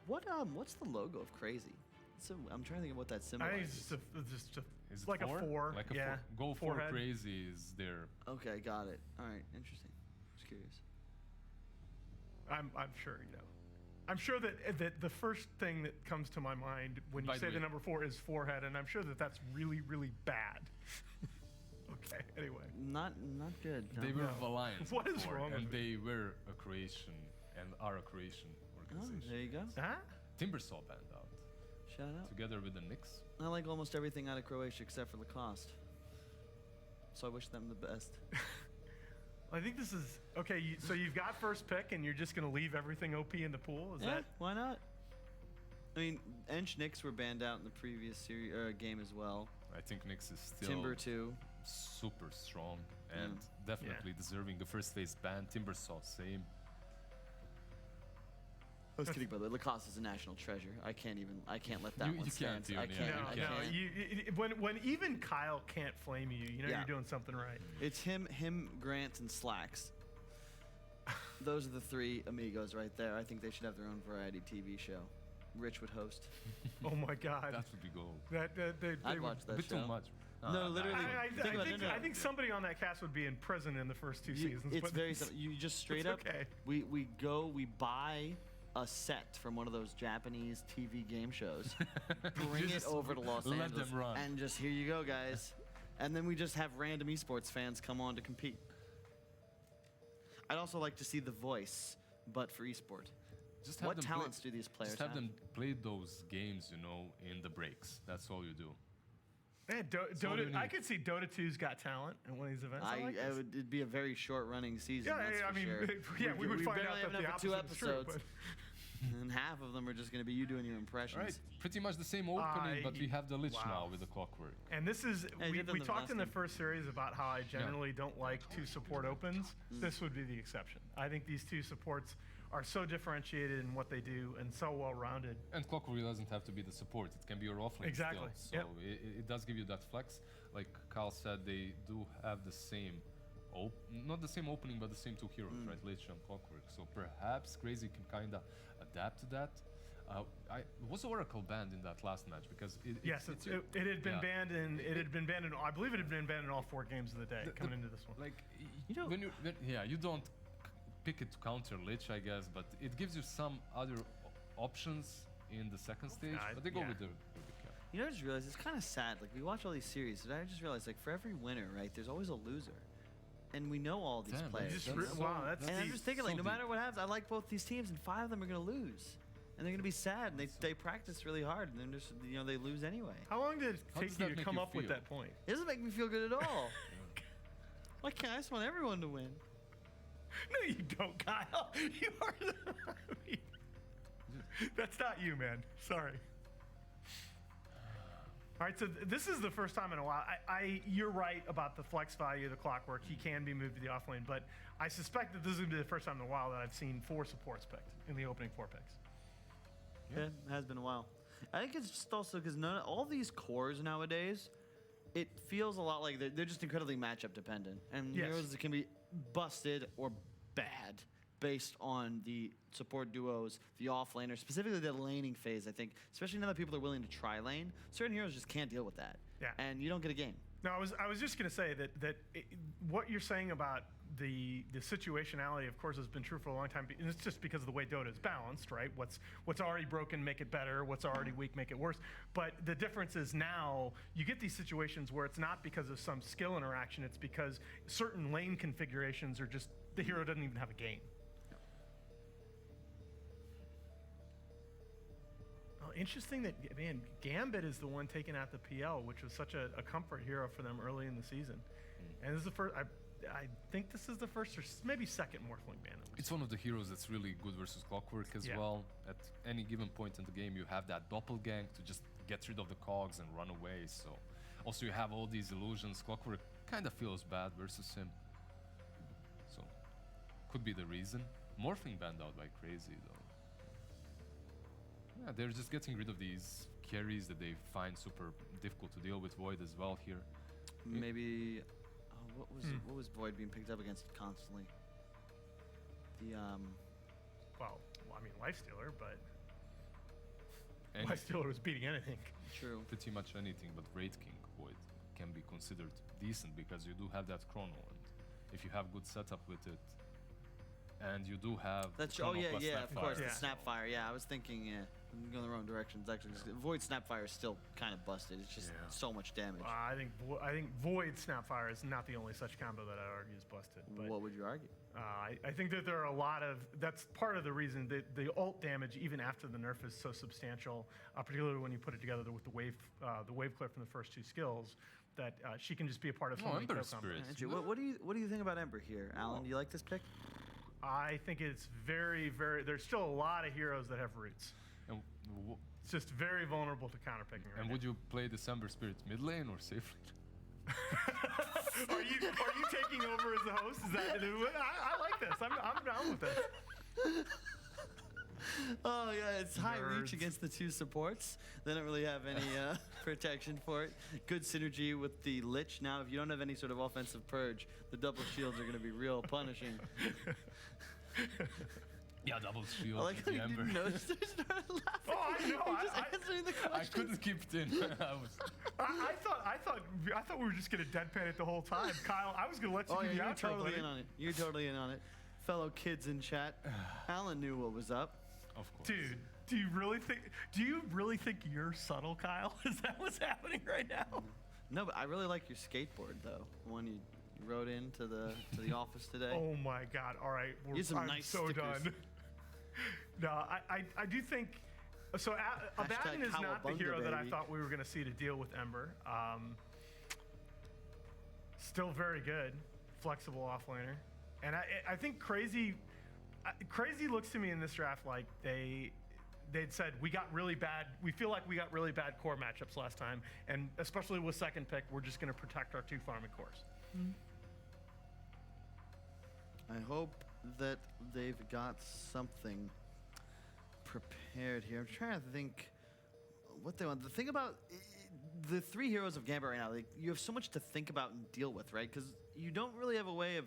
What's the logo of Crazy? So I'm trying to think of what that symbol I think is. it's just Is it like four? a 4. Like a yeah. 4. Go for Forehead. Crazy is there. Okay, got it. All right, interesting. Just curious. I'm sure, I'm sure that the first thing that comes to my mind when you By the say way- the number 4 is forehead, and I'm sure that that's really, really bad. Okay, anyway. Not good. No. They were Valiant. What is before, wrong with And me? they were a Croatian and are a Croatian Oh, organization. there you go. Huh? Timbersaw banned out Shout out. together with the Knicks. I like almost everything out of Croatia except for Lacoste. So I wish them the best. I think this is okay. So you've got first pick, and you're just going to leave everything OP in the pool. Is Yeah, that? why not? I mean, Ench Knicks were banned out in the previous game as well. I think Knicks is still Timber too. super strong and definitely deserving the first phase ban. Timbersaw, same. I was kidding, by the way. Lacoste is a national treasure. I can't let that You one stand. can't even, I yeah, can't. No, I no. can't. When even Kyle can't flame you, Yeah. you're doing something right. It's him, Grant, and Slacks. Those are the 3 amigos right there. I think they should have their own variety TV show. Rich would host. Oh my God. That would be gold. They I'd would- watch A that bit show. too much. No, literally. I think somebody on that cast would be in prison in the first 2 seasons. It's but very simple. You just straight it's up. okay. We buy a set from one of those Japanese TV game shows, bring it Just over to Los let Angeles, them run. and just here you go, guys. And then we just have random esports fans come on to compete. I'd also like to see The Voice, but for esport. Just have What them talents do these players Just have have? them play those games, in the breaks. That's all you do. Man, all you Dota. need. I could see Dota 2's Got Talent in one of these events. I like this. It'd be a very short running season. Yeah, that's I for mean, sure. yeah, we would find out barely that have the enough for 2 opposite is true, episodes, and half of them are just going to be you doing your impressions. Right. Pretty much the same opening, but we have the Lich now with the Clockwork. And this is, you we did them the talked last in the time. first series about how I generally don't like 2 support opens. This would be the exception. I think these 2 supports are so differentiated in what they do and so well-rounded. And Clockwork doesn't have to be the support. It can be your offlane Exactly. still. So it does give you that flex. Like Kyle said, they do have the same, not the same opening, but the same 2 heroes, right? Lich and Clockwork. So perhaps Crazy can kind of adapt to that. Was Oracle banned in that last match? Because it had been banned in. It had been banned in. I believe it had been banned in all 4 games of the day coming into this one. Like You know- you don't pick it to counter Lich, I guess, but it gives you some other options in the second stage. But they go with the cap. You know, I just realized it's kind of sad. Like, we watch all these series, and I just realized, like, for every winner, right, there's always a loser. And we know all these Damn, players. Wow, that's And I'm deep. just thinking, like, So no matter deep. what happens, I like both these teams, and 5 of them are going to lose. And they're going to be sad, and they practice really hard, and then just, they lose anyway. How long did it How take does you that to make come you up with feel? that point? It doesn't make me feel good at all. Why can't I just want everyone to win? No, you don't, Kyle. You are. That's not you, man. Sorry. All right, so this is the first time in a while. You're right about the flex value of the Clockwork. He can be moved to the offlane, but I suspect that this is going to be the first time in a while that I've seen 4 supports picked in the opening 4 picks. Yeah, it has been a while. I think it's just also because all these cores nowadays, it feels a lot like they're just incredibly matchup dependent. And Yes. heroes can be busted or bad based on the support duos, the offlaner, specifically the laning phase, I think. Especially now that people are willing to try lane, certain heroes just can't deal with that. Yeah. And you don't get a game. No, I was just going to say that what you're saying about the situationality, of course, has been true for a long time. And it's just because of the way Dota is balanced, right? What's already broken, make it better. What's already weak, make it worse. But the difference is now you get these situations where it's not because of some skill interaction. It's because certain lane configurations are just the hero doesn't even have a game. Oh, interesting that, man, Gambit is the one taking out the PL, which was such a comfort hero for them early in the season. And this is the first, I think this is the first or maybe second Morphling ban. It's one of the heroes that's really good versus Clockwork as well. At any given point in the game, you have that doppelgang to just get rid of the cogs and run away. So also you have all these illusions. Clockwork kind of feels bad versus him. So could be the reason. Morphling banned out by Crazy though. Yeah, they're just getting rid of these carries that they find super difficult to deal with. Void as well here. Maybe, what was Void being picked up against constantly? The Well, I mean, Lifestealer, but why Steeler was beating anything. True. pretty much anything, but Raid King Void can be considered decent because you do have that chrono, and if you have good setup with it, and you do have That's chrono yeah, plus of course, Yeah. the Snapfire. Yeah, I was thinking, I'm going the wrong direction. It's actually Void Snapfire is still kind of busted. It's just so much damage. I think Void Snapfire is not the only such combo that I argue is busted. But What would you argue? I think that there are a lot of, that's part of the reason that the ult damage, even after the nerf, is so substantial, particularly when you put it together with the wave clip from the first 2 skills, that she can just be a part of so many Ember kill Spirit. combos. Andrew, what do you think about Ember here, Alan? Do you like this pick? I think it's very, there's still a lot of heroes that have roots. And, It's just very vulnerable to counterpicking right and now. would you play December Spirit mid lane or safe lane? Are you taking over as the host? Is that I like this. I'm down with this. Oh yeah, it's high reach Nerds. against the 2 supports. They don't really have any protection for it. Good synergy with the Lich. Now, if you don't have any sort of offensive purge, the double shields are going to be real punishing. Yeah, double shield. I like how the you Ember. didn't notice. I started laughing. Oh, I know. You're just answering the I question. couldn't keep it in. I thought we were just gonna deadpan it the whole time, Kyle. I was gonna let you Oh do yeah, the you're outro, totally buddy. in on it. You're totally in on it. Fellow kids in chat, Alan knew what was up. Of course. Dude, do you really think you're subtle, Kyle? Is that what's happening right now? No, but I really like your skateboard though. The one you rode into the office today. Oh my God! All right, Use some I'm nice so stickers. done. No, I do think. So Abaddon is not the Cowabunga, hero that I baby. thought we were going to see to deal with Ember. Still very good, flexible offlaner, and I think Crazy looks to me in this draft like they'd said we feel like we got really bad core matchups last time, and especially with second pick, we're just going to protect our 2 farming cores. I hope that they've got something prepared here. I'm trying to think what they want. The thing about the 3 heroes of Gambit right now, like, you have so much to think about and deal with, right? Because you don't really have a way of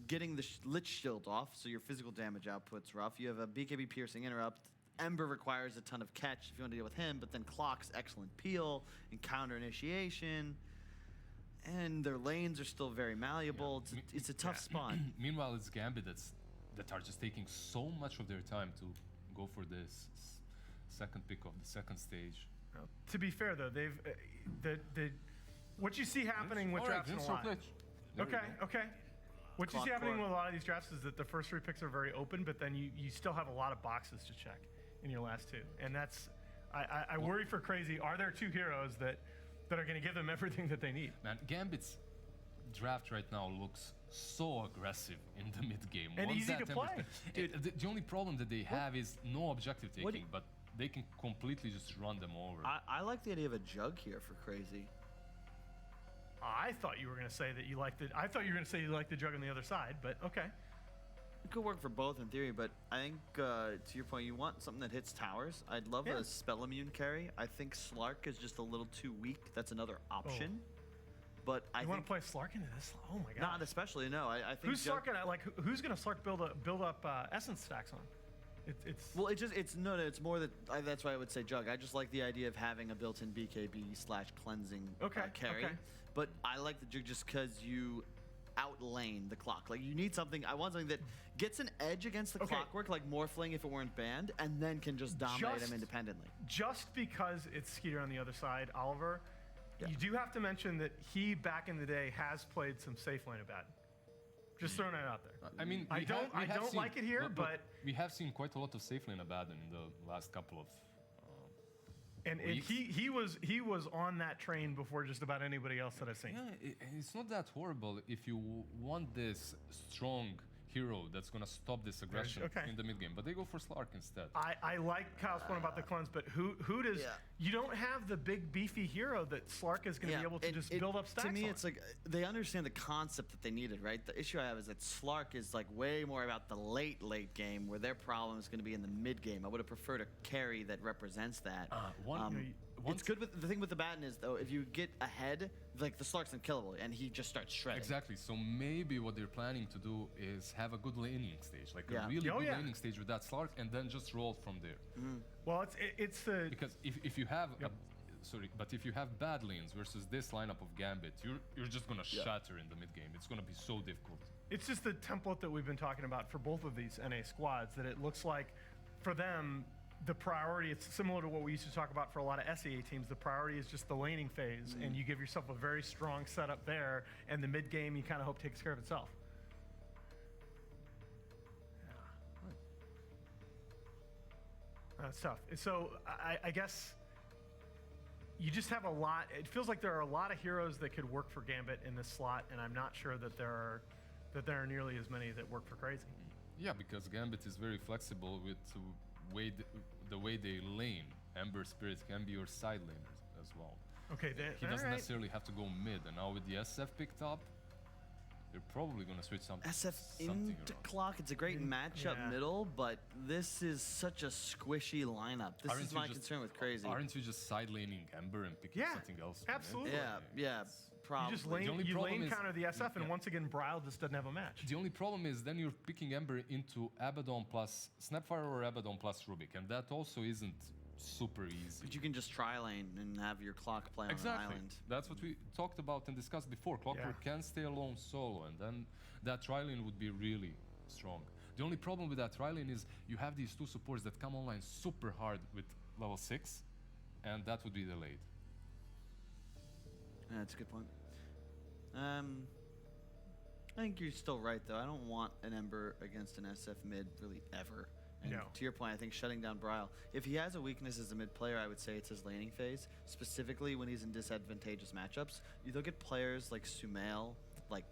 getting the Lich Shield off, so your physical damage output's rough. You have a BKB Piercing Interrupt. Ember requires a ton of catch if you want to deal with him, but then Clock's excellent peel and counter initiation. And their lanes are still very malleable. Yeah. It's a tough spot. Meanwhile, it's Gambit that are just taking so much of their time to go for this second pick of the second stage. Well, to be fair, though, they've what you see happening with All right, drafts in a Vince lot. Glitch. There we Okay, go. okay. What you Clock see happening core. with a lot of these drafts is that the first 3 picks are very open, but then you still have a lot of boxes to check in your last 2, and that's I worry for Crazy. Are there 2 heroes that are going to give them everything that they need? Man, Gambit's draft right now looks so aggressive in the mid game. And Once easy that to Ember play. Dude, the only problem that they have is no objective What do taking, but they can completely just run them over. I like the idea of a jug here for Crazy. I thought you were going to say that you liked it. I thought you were going to say you liked the jug on the other side, but okay. It could work for both in theory, but I think to your point, you want something that hits towers. I'd love Yeah. a spell immune carry. I think Slark is just a little too weak. That's another option. But I You want think to play Slark into this? Oh my God. not especially. No, I think Who's jug- Slark gonna who's gonna Slark build up essence stacks on? It's Well, it's It's more that that's why I would say jug. I just like the idea of having a built-in BKB/cleansing carry. okay. But I like the jug just because you outlane the clock. Like you need something. I want something that gets an edge against the Okay. clockwork, like Morphling if it weren't banned, and then can just dominate Just- him independently. just because it's Skeeter on the other side, Oliver. Yeah. You do have to mention that he back in the day has played some safe lane Abaddon. Just throwing that out there. I mean, I we don't have seen- like it here, look, but we have seen quite a lot of safe lane Abaddon in the last couple of. and weeks. he was on that train before just about anybody else that I've seen. Yeah, it's not that horrible if you want this strong hero that's gonna stop this aggression okay. in the mid game, but they go for Slark instead. I like Kyle's point about the cleanse, but who does Yeah. you don't have the big beefy hero that Slark is going to be able to just build up stacks To me, on. it's like they understand the concept that they needed, right? The issue I have is that Slark is like way more about the late game, where their problem is going to be in the mid game. I would have preferred a carry that represents that. One, once It's good with the thing with the Batten is though, if you get ahead, like the Slark's unkillable, and he just starts shredding. Exactly. So maybe what they're planning to do is have a good laning stage, like a really good laning stage with that Slark, and then just roll from there. Well, it's the Because if you have but if you have bad lanes versus this lineup of Gambit, you're just gonna shatter in the mid game. It's gonna be so difficult. It's just the template that we've been talking about for both of these NA squads, that it looks like for them, the priority, it's similar to what we used to talk about for a lot of SEA teams. The priority is just the laning phase, and you give yourself a very strong setup there, and the mid game you kind of hope takes care of itself. That's tough. So I guess you just have a lot. It feels like there are a lot of heroes that could work for Gambit in this slot, and I'm not sure that there are nearly as many that work for Crazy. Yeah, because Gambit is very flexible with the way they lane. Ember Spirit can be your side laner as well. Okay, he doesn't necessarily have to go mid, and now with the SF picked up, they're probably going to switch something. SF into Clock, it's a great matchup middle, but this is such a squishy lineup. This is my concern with Crazy. Aren't you just side laning Ember and picking something else? Absolutely. Yeah, probably. You just lane counter the SF, and once again, Bryle just doesn't have a match. The only problem is then you're picking Ember into Abaddon plus Snapfire or Abaddon plus Rubik, and that also isn't super easy. But you can just tri lane and have your Clock play on an island. That's what we talked about and discussed before. Clockwork can stay alone solo, and then that tri lane would be really strong. The only problem with that tri lane is you have these two supports that come online super hard with level 6, and that would be delayed. Yeah, that's a good point. I think you're still right, though. I don't want an Ember against an SF mid really ever. And to your point, I think shutting down Bryle. If he has a weakness as a mid player, I would say it's his laning phase, specifically when he's in disadvantageous matchups. You look at players like Sumail, like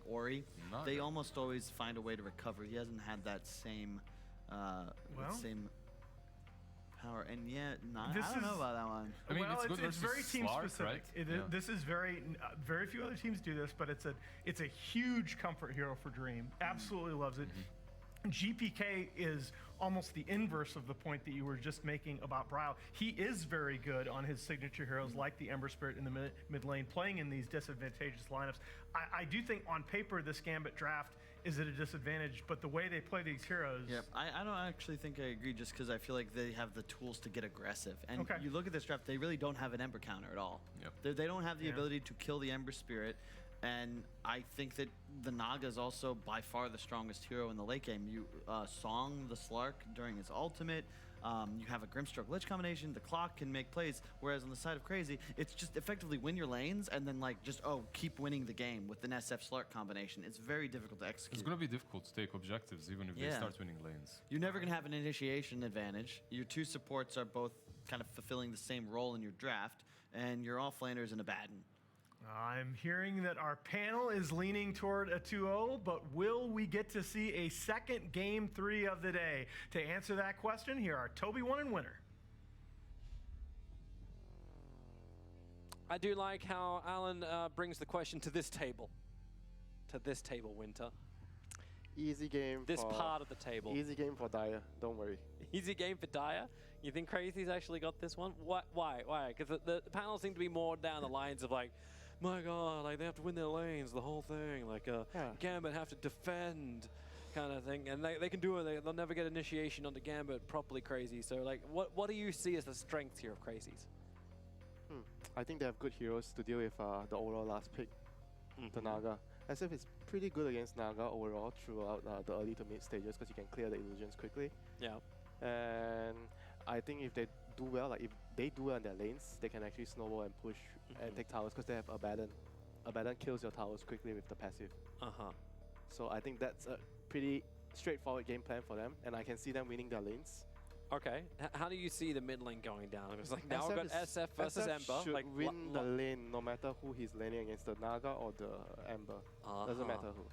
Ori, they almost always find a way to recover. He hasn't had that same same power. And I don't know about that one. I mean, it's very team Slark, specific. right? This is very few other teams do this, but it's a huge comfort hero for Dream. Absolutely loves it. GPK is almost the inverse of the point that you were just making about Bryle. He is very good on his signature heroes like the Ember Spirit in the mid lane, playing in these disadvantageous lineups. I do think on paper this Gambit draft is at a disadvantage, but the way they play these heroes... Yeah, I don't actually think I agree, just because I feel like they have the tools to get aggressive. And you look at this draft, they really don't have an Ember counter at all. Yep. They don't have the ability to kill the Ember Spirit. And I think that the Naga is also by far the strongest hero in the late game. You Song the Slark during his ultimate. You have a Grimstroke Lich combination. The Clock can make plays. Whereas on the side of Crazy, it's just effectively win your lanes and then keep winning the game with an SF Slark combination. It's very difficult to execute. It's going to be difficult to take objectives even if they start winning lanes. You're never going to have an initiation advantage. Your two supports are both kind of fulfilling the same role in your draft, and your offlaners in a Batten. I'm hearing that our panel is leaning toward a 2-0, but will we get to see a second Game 3 of the day? To answer that question, here are Toby 1 and Winner. I do like how Alan brings the question to this table. To this table, Winter. Easy game this part of the table. Easy game for Dyer, don't worry. Easy game for Dyer? You think Crazy's actually got this one? Why? Because the panels seem to be more down the lines of like, my God, like they have to win their lanes, the whole thing. Like Gambit have to defend, kind of thing, and they can do it. They'll never get initiation onto Gambit properly. Crazy. So like, what do you see as the strengths here of Crazy's? I think they have good heroes to deal with the overall last pick, the Naga. SF is pretty good against Naga overall throughout the early to mid stages because you can clear the illusions quickly. Yeah. And I think if they do well, like if they do well in their lanes, they can actually snowball and push and take towers because they have Abaddon. Abaddon kills your towers quickly with the passive. So I think that's a pretty straightforward game plan for them, and I can see them winning their lanes. Okay. How do you see the mid lane going down? It's like now we've got SF versus Ember. Should like win the lane no matter who he's laning against, the Naga or the Ember. Doesn't matter who.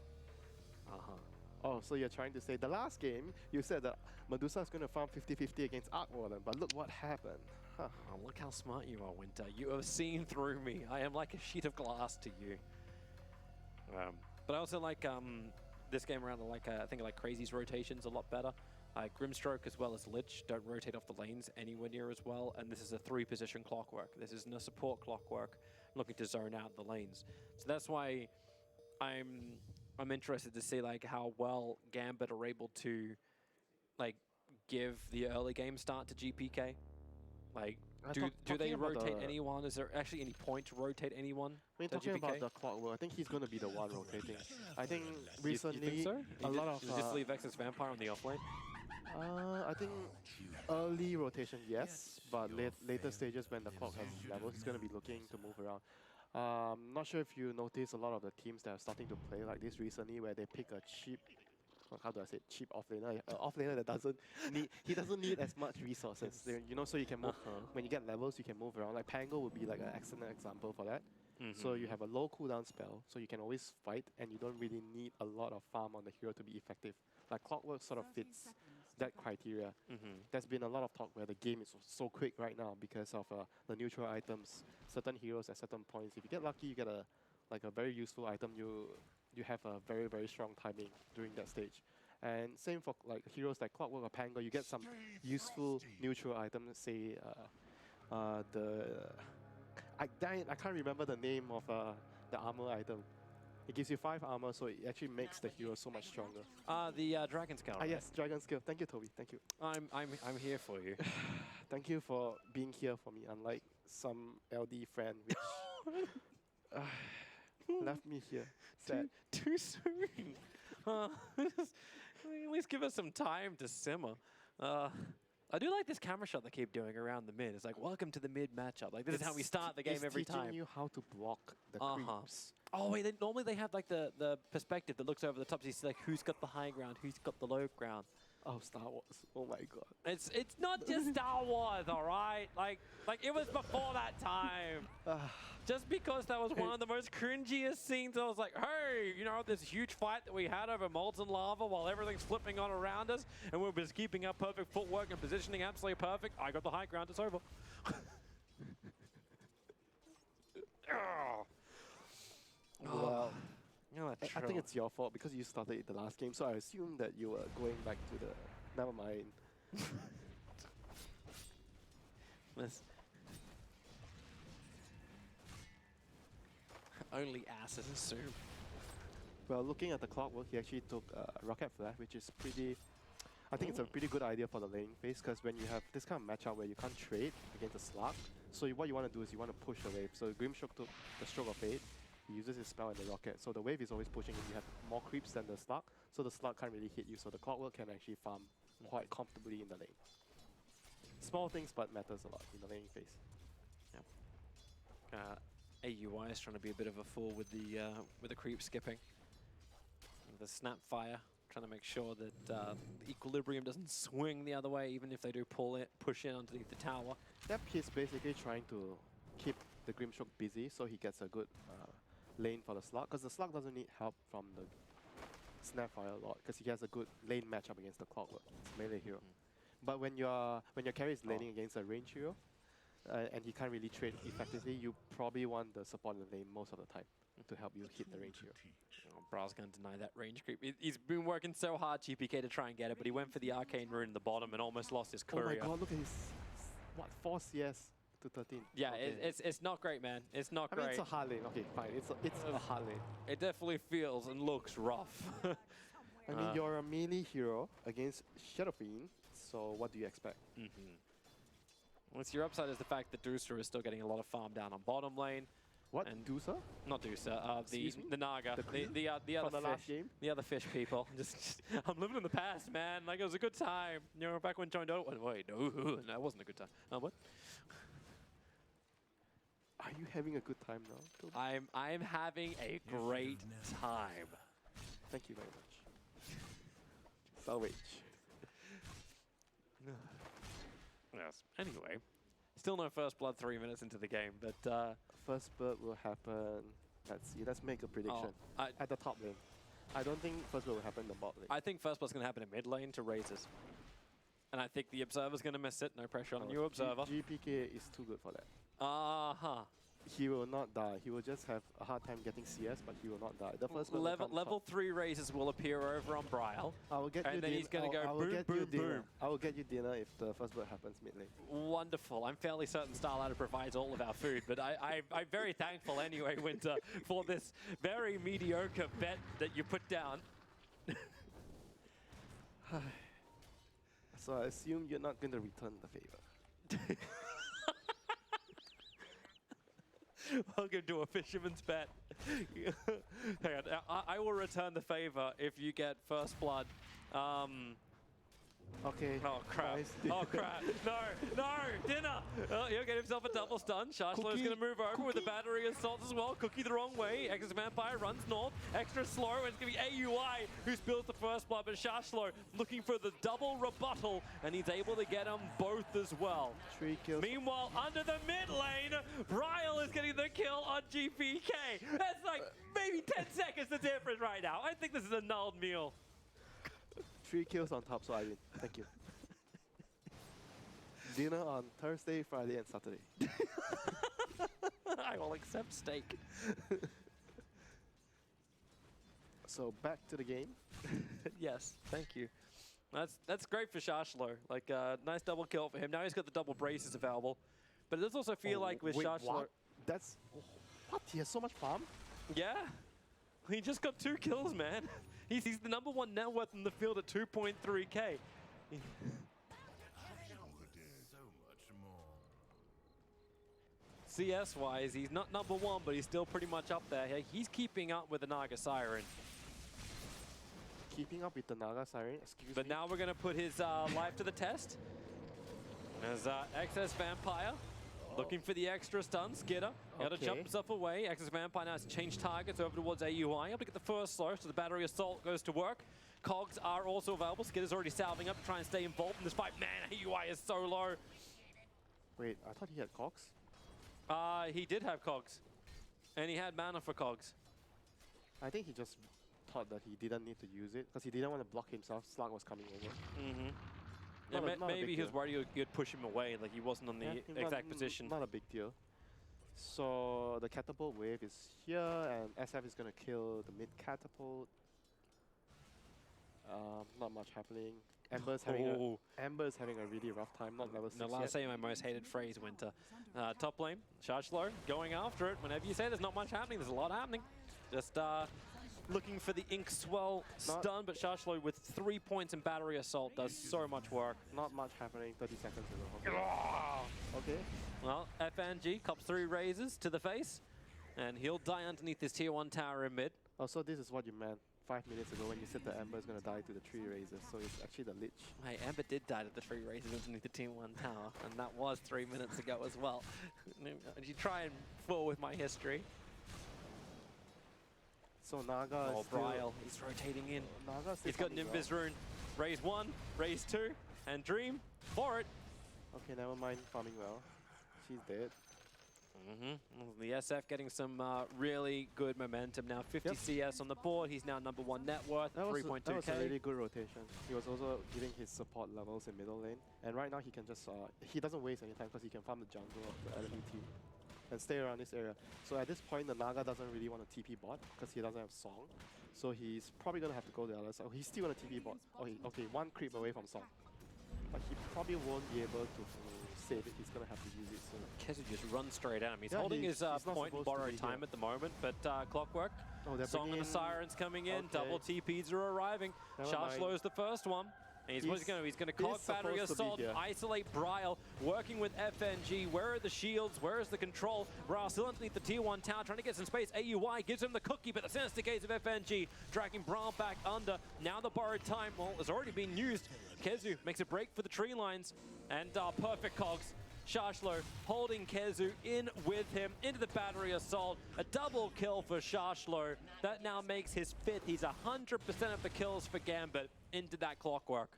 Oh, so you're trying to say the last game you said that Medusa is going to farm 50-50 against Arc Warden, but look what happened. Oh, look how smart you are, Winter. You have seen through me. I am like a sheet of glass to you. But I also like this game around. I think I like Crazy's rotations a lot better. Grimstroke as well as Lich don't rotate off the lanes anywhere near as well, and this is a 3-position clockwork. This isn't a support clockwork looking to zone out the lanes. So that's why I'm interested to see like how well Gambit are able to like give the early game start to GPK. Like, do they rotate anyone? Is there actually any point to rotate anyone? I mean, talking about the clockwork, I think he's going to be the one rotating. I think recently, you think so? a lot of... just leave Vexus Vampire on the offlane? I think early rotation, yes, but later stages when the clock has levels, he's going to be looking to move around. Not sure if you notice a lot of the teams that are starting to play like this recently, where they pick a cheap, how do I say, cheap offlaner, offlaner that doesn't need as much resources. You know, so you can move when you get levels, you can move around. Like Pango would be like an excellent example for that. So you have a low cooldown spell, so you can always fight, and you don't really need a lot of farm on the hero to be effective. Like Clockwork sort of fits that criteria. There's been a lot of talk where the game is so quick right now because of the neutral items, certain heroes at certain points. If you get lucky, you get a very useful item. You have a very, very strong timing during that stage. And same for like heroes like Clockwork or Pango, you get some useful neutral items. Say I can't remember the name of the armor item. It gives you 5 armor, so it actually makes the hero so much stronger. The Dragon Scale. Right? Yes, Dragon Scale. Thank you, Toby. Thank you. I'm here for you. Thank you for being here for me, unlike some LD friend which left me here. Sad. Too soon. At least give us some time to simmer. I do like this camera shot they keep doing around the mid. It's like, welcome to the mid matchup. Like, this is how we start the game every time. It's teaching you how to block the creeps. Oh, wait, normally they have like the perspective that looks over the top, so you see like who's got the high ground, who's got the low ground. Oh, Star Wars. Oh my god. It's not just Star Wars, all right? Like it was before that time. Just because that was one of the most cringiest scenes, I was like, hey, you know, this huge fight that we had over molten lava while everything's flipping on around us, and we're just keeping our perfect footwork and positioning absolutely perfect. I got the high ground, it's over. Well, I think it's your fault because you started the last game, so I assume that you were going back to the... Never mind. Only asses assume. Well, looking at the Clockwork, he actually took Rocket Flare, which is pretty... I think it's a pretty good idea for the laning phase, because when you have this kind of matchup where you can't trade against a Slug, so what you want to do is you want to push the wave. So Grimstroke took the Stroke of Fate, he uses his spell and the Rocket, so the wave is always pushing and you have more creeps than the Slug, so the Slug can't really hit you, so the Clockwork can actually farm quite comfortably in the lane. Small things, but matters a lot in the laning phase. Yep. AUI is trying to be a bit of a fool with the creep skipping. The Snapfire, trying to make sure that the equilibrium doesn't swing the other way, even if they do push in underneath the tower. Yep, he's basically trying to keep the Grimstroke busy so he gets a good lane for the Slug, because the Slug doesn't need help from the Snapfire a lot, because he has a good lane matchup against the Clockwork. It's melee hero. But when your carry is laning against a range hero, and he can't really trade effectively, you probably want the support in the lane most of the time to help you hit the range hero. Bra's going to deny that range creep. He's been working so hard, GPK, to try and get it, but he went for the Arcane Rune in the bottom and almost lost his courier. Oh my god, look at his, 4 CS to 13. Yeah, okay. it's not great, man. It's not great. I mean, it's a hard lane. Okay, fine. It's a hard lane. It definitely feels and looks rough. I mean, you're a melee hero against Shadow Fiend, so what do you expect? What's your upside is the fact that Deucer is still getting a lot of farm down on bottom lane. What? And Deucer? Not Deucer. The Naga. The other From the fish. last game? The other fish people. just I'm living in the past, man. Like, it was a good time. You know, back when joined Dota. Wait, no, that wasn't a good time. What? Are you having a good time now? I'm having a great time. Thank you very much. Salvage. Yes. Anyway, still no first blood 3 minutes into the game, but First blood will happen. Let's see. Let's make a prediction. At the top lane. I don't think first blood will happen in the bot lane. I think first blood's going to happen in mid lane to Razors. And I think the Observer's going to miss it. No pressure on you, Observer. GPK is too good for that. he will not die. He will just have a hard time getting CS, but he will not die. The first one will come Level top. 3 raises will appear over on Bryle. I will get you And then he's going to go boom, boom, boom. I will get you dinner if the first blood happens mid lane. Wonderful. I'm fairly certain StarLadder provides all of our food, but I'm very thankful anyway, Winter, for this very mediocre bet that you put down. So I assume you're not going to return the favor. Welcome to a fisherman's bet. Hang on, I will return the favor if you get first blood. Okay. Oh crap! Nice. Oh crap! No, dinner. Oh, he'll get himself a double stun. Shashlo's going to move over with the battery assaults as well. Cookie the wrong way. Exodus Vampire runs north, extra slow, and it's going to be AUI who spills the first blood. But Shashlo looking for the double rebuttal, and he's able to get them both as well. 3 kills. Meanwhile, under the mid lane, Bryle is getting the kill on GPK. That's like maybe 10 seconds the difference right now. I think this is a nulled meal. 3 kills on top, so I win. Thank you. Dinner on Thursday, Friday, and Saturday. I will accept steak. So back to the game. Yes, thank you. That's great for Shashlo. Like, nice double kill for him. Now he's got the double braces available. But it does also feel like with wait, Shashlo... what? That's... What? He has so much farm? Yeah. He just got 2 kills, man. He's the #1 net worth in the field at 2.3k. CS-wise, he's not #1, but he's still pretty much up there. He's keeping up with the Naga Siren. Keeping up with the Naga Siren, excuse me. But now we're going to put his life to the test. As Excess Vampire looking for the extra stun. Skitter, got to jump himself away. Excess Vampire now has to change targets over towards AUI. Able to get the first slow, so the battery assault goes to work. Cogs are also available. Skitter's already salving up to try and stay involved in this fight. Man, AUI is so low. Wait, I thought he had Cox? He did have Cogs. And he had mana for Cogs. I think he just thought that he didn't need to use it because he didn't want to block himself. Slug was coming over. Mm-hmm. Not Yeah, a maybe big he was deal. worried you'd push him away, like he wasn't on the exact position. Not a big deal. So the catapult wave is here, and SF is going to kill the mid catapult. Not much happening. Ember's having a really rough time, not level 6 The last say my most hated phrase, Winter. Top lane, Shashlo going after it. Whenever you say there's not much happening, there's a lot happening. Just looking for the Ink Swell stun, but Shashlo with 3 points in battery assault does so much work. Not much happening 30 seconds ago. Okay. Well, FNG cops 3 raises to the face, and he'll die underneath this tier 1 tower in mid. Oh, so this is what you meant 5 minutes ago when you said the Ember is going to die to the 3 raises. So it's actually the Lich. Hey, Ember did die to the 3 raises underneath the tier 1 tower, and that was 3 minutes ago as well. You try and fool with my history. So Naga is Bryle, he's rotating in. He's got Nimbus Rune. Raise 1, raise 2, and Dream for it. Okay, never mind farming well. She's dead. The SF getting some really good momentum now. 50 CS on the board. He's now #1 net worth, 3.2k. That was a really good rotation. He was also giving his support levels in middle lane. And right now he can just, he doesn't waste any time because he can farm the jungle of the enemy team and stay around this area. So at this point, the Naga doesn't really want to TP bot because he doesn't have Song. So he's probably going to have to go the other side. Oh, he's still going to TP bot. Okay, 1 creep away from Song. But he probably won't be able to save it. He's going to have to use it soon. Kezu just runs straight at him. He's holding his point and borrowed time at the moment, but Clockwork. Song and the Sirens coming in. Double TPs are arriving. Shashlo is the first one. And he's going to cog battery assault, isolate Bryle, working with FNG. Where are the shields? Where is the control? Bryle still underneath the tier 1 tower, trying to get some space. AUI gives him the cookie, but the sinister gaze of FNG, dragging Bryle back under. Now the borrowed time, well, has already been used. Kezu makes a break for the tree lines, and perfect cogs. Shashlo holding Kezu in with him into the battery assault. A double kill for Shashlo. That now makes his 5th. He's 100% of the kills for Gambit into that Clockwork.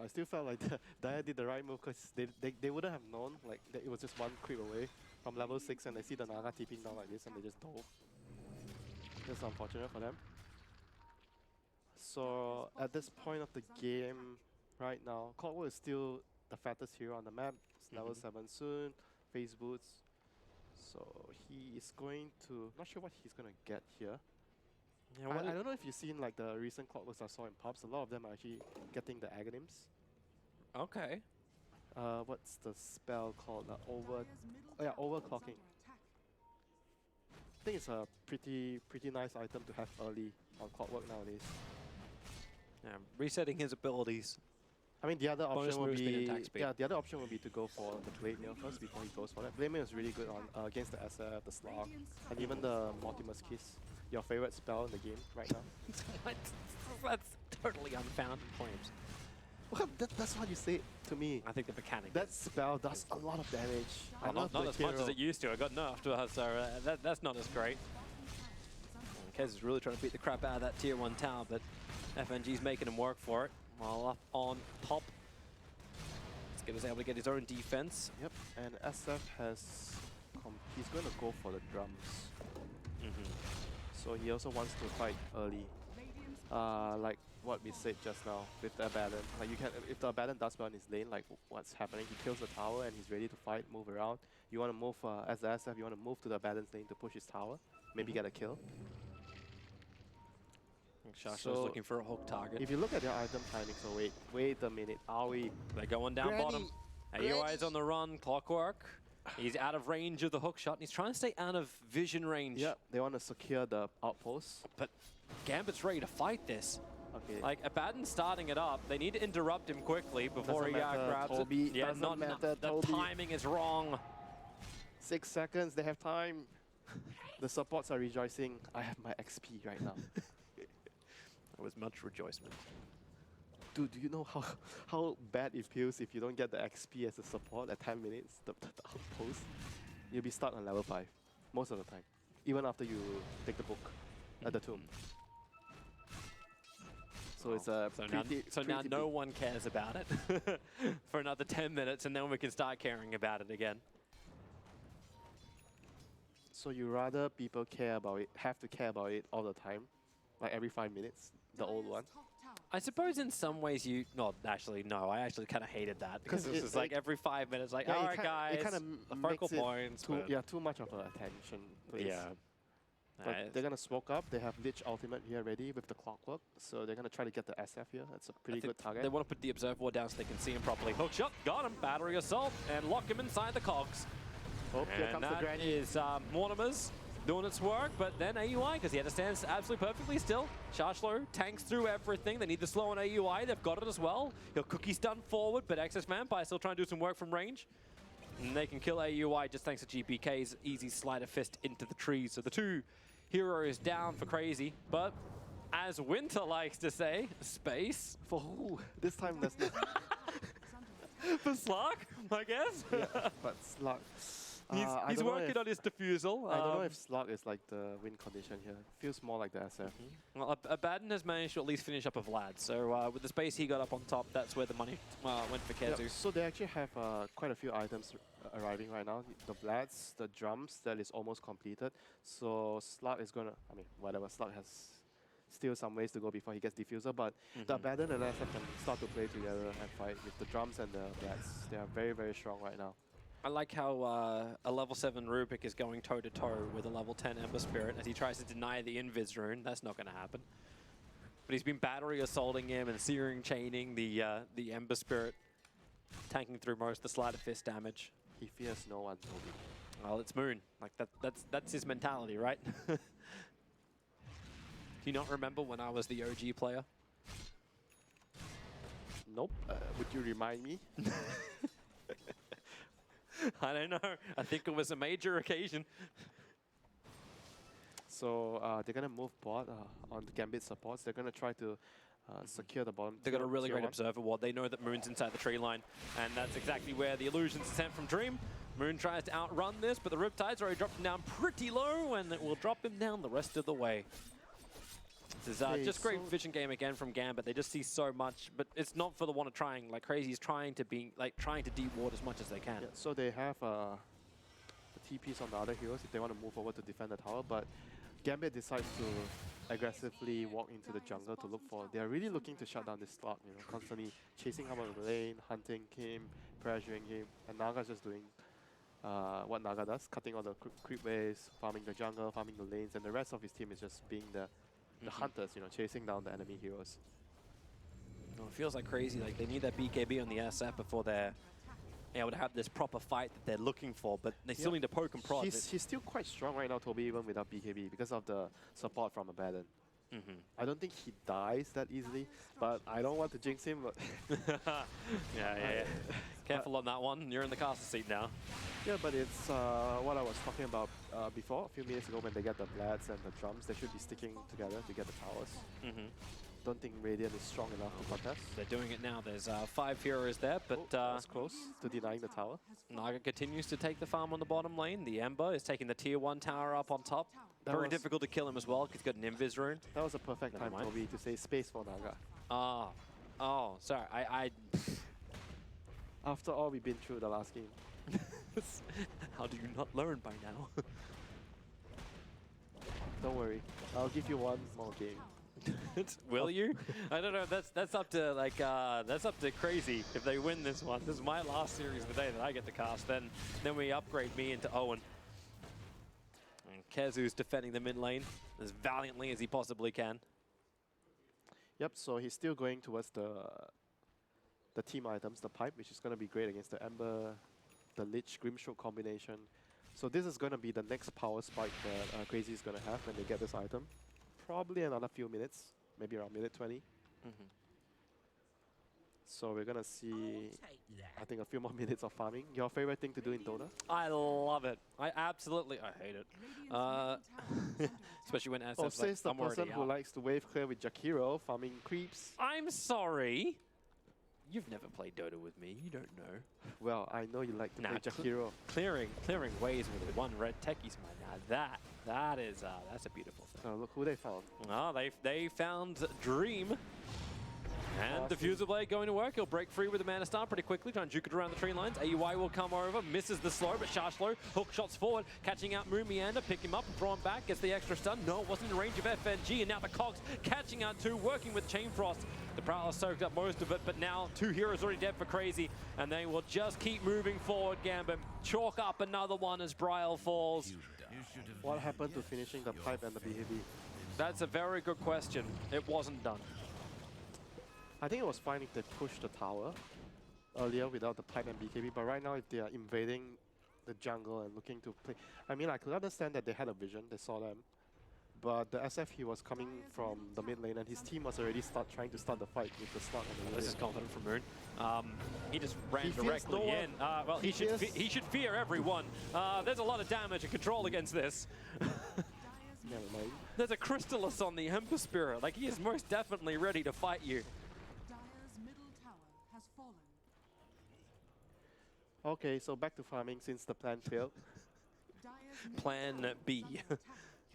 I still felt like Dia did the right move because they wouldn't have known like that it was just 1 creep away from level 6 and they see the Naga TPing down like this and they just dove. That's unfortunate for them. So at this point of the game right now, Clockwork is still the fattest hero on the map. It's level 7 soon. Face boots. So he is going to, not sure what he's going to get here. Yeah, I don't know if you've seen like the recent clockworks I saw in pubs. A lot of them are actually getting the agonyms. Okay. What's the spell called? Overclocking. I think it's a pretty nice item to have early on clockwork nowadays. Yeah, resetting his abilities. I mean, the other Bonus option would move speed and be attack speed. the other option would be to go for the blade mail first before he goes for that. Blade mail is really good on against the SF, the Slug, and even the Mortimer's Kiss. Your favorite spell in the game right now. That's totally unfounded claims. Well, that's what you say to me. I think the mechanic. That spell does a lot of damage. Well, not as much as it used to. It got nerfed, so that's not as great. Kez is really trying to beat the crap out of that tier 1 tower, but FNG's making him work for it. While up on top, Skip is able to get his own defense. Yep, and SF has... he's going to go for the drums. So he also wants to fight early. Like what we said just now with the Abaddon. Like you can, if the Abaddon does well in his lane, like what's happening, he kills the tower and he's ready to fight, move around. You want to move, as the SF, you want to move to the Abaddon's lane to push his tower, maybe get a kill. Shasha's So looking for a hook target. if you look at their item timing, so wait a minute, are we... They're going down bottom. AUI's on the run, Clockwork. He's out of range of the hook shot, and he's trying to stay out of vision range. Yep, they want to secure the outpost. But Gambit's ready to fight this. Okay. Like, Abaddon's starting it up. They need to interrupt him quickly before Doesn't he matter, grabs Toby. it. Yeah, Doesn't matter, the Toby. timing is wrong. 6 seconds, they have time. The supports are rejoicing. I have my XP right now. There was much rejoicement. Dude, do you know how bad it feels if you don't get the XP as a support at 10 minutes, the outpost? You'll be stuck on level 5, most of the time. Even after you take the book at the tomb. So it's a So now no one cares about it for another 10 minutes, and then we can start caring about it again. So you rather people care about it, have to care about it all the time, like every 5 minutes, the old one? I suppose in some ways you... No, actually, no. I actually kind of hated that. Because this is like every 5 minutes, like, yeah, all right, guys, it kind of the focal points. Too much of attention, please. Yeah. But they're going to smoke up. They have Lich Ultimate here ready with the Clockwork. So they're going to try to get the SF here. That's a pretty good target. They want to put the Observer Ward down so they can see him properly. Hook shot, got him. Battery Assault, and lock him inside the cogs. Oh, here And comes the that granny. is Mortimer's doing its work, but then AUI, because he had to stand absolutely perfectly still. Shashlo tanks through everything. They need the slow on AUI. They've got it as well. He'll cookie stun forward, but Excess Vampire still trying to do some work from range. And they can kill AUI just thanks to GPK's easy sleight of fist into the trees. So the two heroes down for Crazy, but as Winter likes to say, space. For who? This time there's no... For Slug, I guess. Yeah, but Slug... He's working on his defusal. I don't know if Slug is like the win condition here. Feels more like the SF. Well, Abaddon has managed to at least finish up a Vlad. So with the space he got up on top, that's where the money went for Kezu. Yep, so they actually have quite a few items arriving right now. The Vlads, the drums, that is almost completed. So Slug is gonna, I mean, whatever, Slug has still some ways to go before he gets diffuser, but the Abaddon and SF can start to play together and fight with the drums and the Vlads. They are very, very strong right now. I like how a level 7 Rubik is going toe-to-toe with a level 10 Ember Spirit as he tries to deny the Invis rune. That's not going to happen. But he's been battery assaulting him and searing chaining the Ember Spirit, tanking through most of the sleight of fist damage. He fears no one, Toby. Well, it's Moon. Like that's his mentality, right? Do you not remember when I was the OG player? Nope. Would you remind me? I don't know. I think it was a major occasion. So they're going to move bot on the Gambit supports. They're going to try to secure the bottom. They've got a really great one. Observer Ward. They know that Moon's inside the tree line, and that's exactly where the illusions are sent from Dream. Moon tries to outrun this, but the Riptide's already dropped him down pretty low, and it will drop him down the rest of the way. This is just great vision game again from Gambit. They just see so much, but it's not for the want of trying. Like Crazy's trying to deep ward as much as they can. Yeah, so they have the TPs on the other heroes if they want to move over to defend the tower, but Gambit decides to aggressively walk into the jungle to look for... They're really looking to shut down this Slug, you know, constantly chasing him out of the lane, hunting him, pressuring him, and Naga's just doing what Naga does, cutting all the creep waves, farming the jungle, farming the lanes, and the rest of his team is just being the hunters, you know, chasing down the enemy heroes. Well, it feels like crazy. Like they need that BKB on the SF before they're able to have this proper fight that they're looking for, but they still need to poke and prod. He's still quite strong right now, Toby, even without BKB, because of the support from Abaddon. I don't think he dies that easily, but I don't want to jinx him. But yeah. Careful on that one. You're in the caster seat now. Yeah, but it's what I was talking about before, a few minutes ago, when they get the Vlads and the drums, they should be sticking together to get the towers. Don't think Radiant is strong enough to contest. They're doing it now. There's 5 heroes there, but that's close to denying the tower. Naga continues to take the farm on the bottom lane. The Ember is taking the tier 1 tower up on top. Very difficult to kill him as well, because he's got an Invis rune. That was a perfect time, Toby, to say space for Naga. Oh, sorry. I After all we've been through the last game. How do you not learn by now? Don't worry, I'll give you one more game. Will you? I don't know. That's up to like that's up to Crazy if they win this one. This is my last series of the day that I get to cast. Then we upgrade me into Owen. And Kezu's defending the mid lane as valiantly as he possibly can. Yep. So he's still going towards the team items, the pipe, which is going to be great against the Ember, the Lich Grimstroke combination. So this is going to be the next power spike that Crazy is going to have when they get this item. Probably another few minutes, maybe around minute 20. So we're gonna see, I think, a few more minutes of farming. Your favorite thing to do in Dota? I love it. I hate it. Especially when SF's says the I'm person already who out. likes to wave clear with Jakiro, farming creeps. I'm sorry. You've never played Dota with me. You don't know. Well, I know you like to play Jakiro. Clearing ways with one red techie smite. Now that's a beautiful thing. Oh, look who they found. Oh, they found Dream. And the Fuser Blade going to work. He'll break free with the Mana Star pretty quickly, trying to juke it around the tree lines. AUI will come over, misses the slow, but Sharslow hook shots forward, catching out Moon Meander, pick him up and throw him back, gets the extra stun. No, it wasn't in range of FNG, and now the Cogs catching out two, working with Chain Frost. The Prowler soaked up most of it, but now 2 heroes already dead for Crazy, and they will just keep moving forward, Gambit. Chalk up another one as Brile falls. What happened to finishing the pipe and the BHB? That's a very good question. It wasn't done. I think it was fine if they pushed the tower earlier without the pipe and BKB, but right now if they are invading the jungle and looking to play... I mean, I could understand that they had a vision, they saw them, but the SF, he was coming from the mid lane and his team was already trying to start the fight with the start and the This is confident from Moon. He just ran He fears directly no one. in. Well, he should fear everyone. There's a lot of damage and control against this. Never mind. There's a Crystallis on the Ember Spirit. Like, he is most definitely ready to fight you. Okay, so back to farming since the plan failed. Plan B.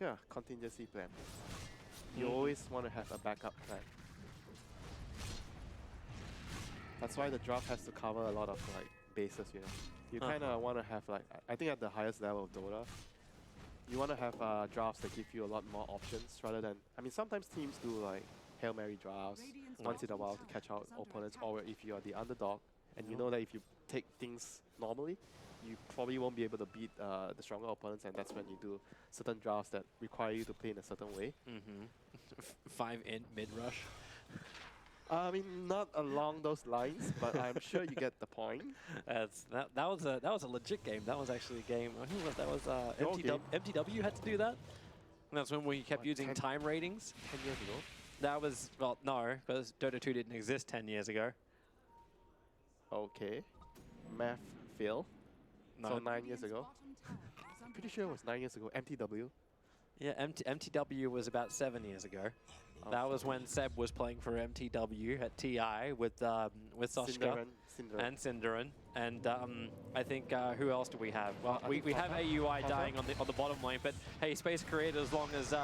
Yeah, contingency plan. You always want to have a backup plan. That's why the draft has to cover a lot of like bases, you know. You kind of want to have like, I think at the highest level of Dota, you want to have drafts that give you a lot more options rather than, I mean, sometimes teams do like Hail Mary drafts once in a while to catch out opponents, or if you are the underdog and you know that if you take things normally, you probably won't be able to beat the stronger opponents, and that's when you do certain drafts that require you to play in a certain way. 5 in mid rush. I mean, not along those lines, but I'm sure you get the point. That was a legit game. That was actually a game. Who was that? Was Your game. MTW had to do that. And that's when we kept What, using 10 time ratings. 10 years ago? That was, well, no, because Dota 2 didn't exist 10 years ago. Okay. Math fail. No. So 9 years ago. I'm pretty sure it was 9 years ago. MTW. Yeah, MTW was about 7 years ago. That was when Seb was playing for MTW at TI with Soshka and Cinderin. And I think, who else do we have? Well, we have AUI dying on the bottom lane, but hey, Space Creator, as long as